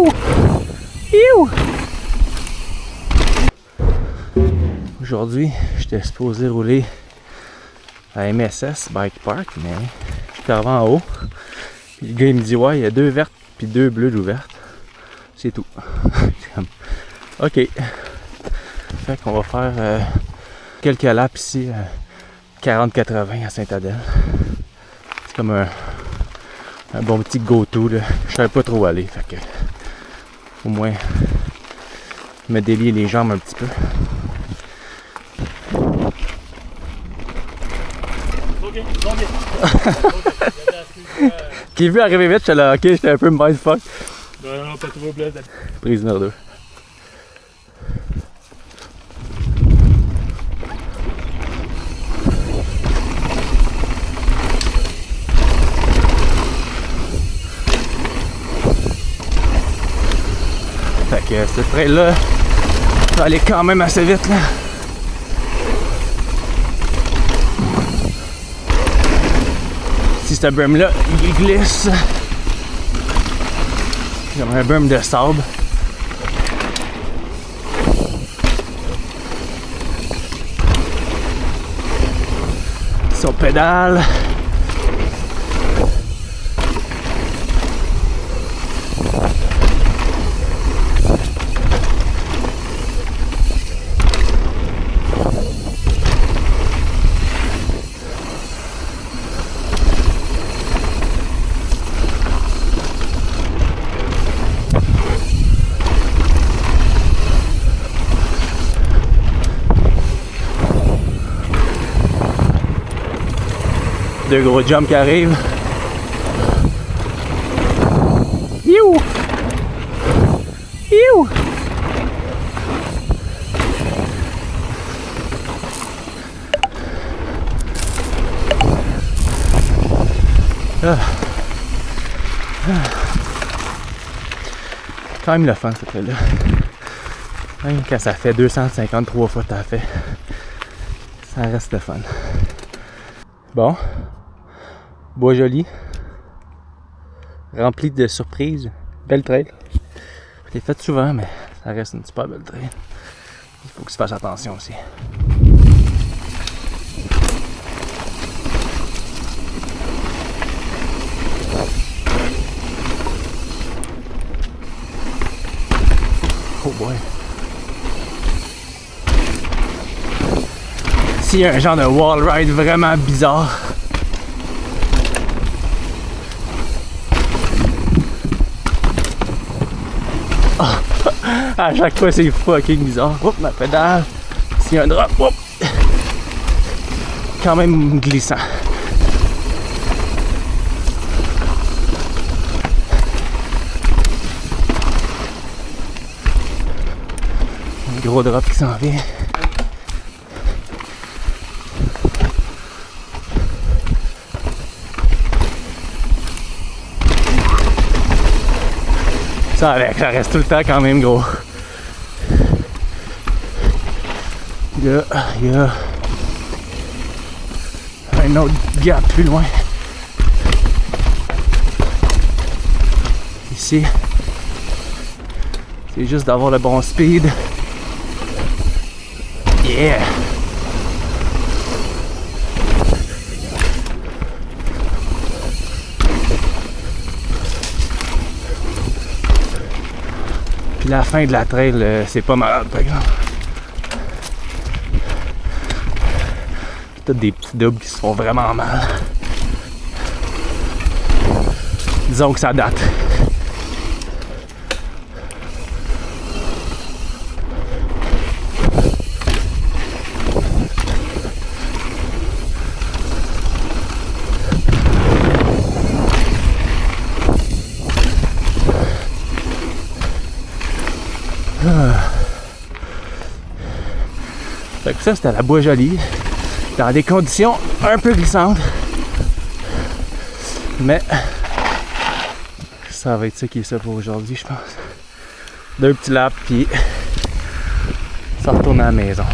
Iou! Iou! Aujourd'hui, j'étais supposé rouler à MSS Bike Park, mais j'étais arrivé en haut. Puis le gars il me dit ouais, il y a 2 vertes puis 2 bleues ouvertes. C'est tout. Ok. Fait qu'on va faire quelques laps ici, 40-80 à Sainte-Adèle. C'est comme un bon petit go-to là. Je savais pas trop où aller, fait que au moins me délier les jambes un petit peu. Qui vu arriver vite, j'étais là, ok, j'étais un peu mindfuck. Non, pas trop bleu. Prise numéro 2. Fait que cette trail-là va aller quand même assez vite là. Si ce berm-là, il glisse. Comme un berm de sable. Si on pédale. Deux gros jumps qui arrivent. Iou! Iou! Quand même le fun cette fois-là. Même quand ça fait 253 fois que t'as fait, ça reste le fun. Bon. Bois-Joli, rempli de surprises, belle trail. Je l'ai fait souvent, mais ça reste une super belle trail. Il faut que tu fasses attention aussi. Oh boy. S'il y a un genre de wall ride vraiment bizarre, à chaque fois c'est fucking bizarre. Oups, ma pédale. S'il y a un drop, oups. Quand même glissant. Un gros drop qui s'en vient. Ça reste tout le temps quand même gros. Il y a un autre gap plus loin. Ici, c'est juste d'avoir le bon speed. Yeah! Puis la fin de la trail, c'est pas malade par exemple. Peut-être des petits doubles qui se font vraiment mal. Disons que ça date. Fait que ça, c'était la Bois-Joli. Dans des conditions un peu glissantes. Mais ça va être ça qui est ça pour aujourd'hui, je pense. 2 petits laps, puis ça retourne à la maison.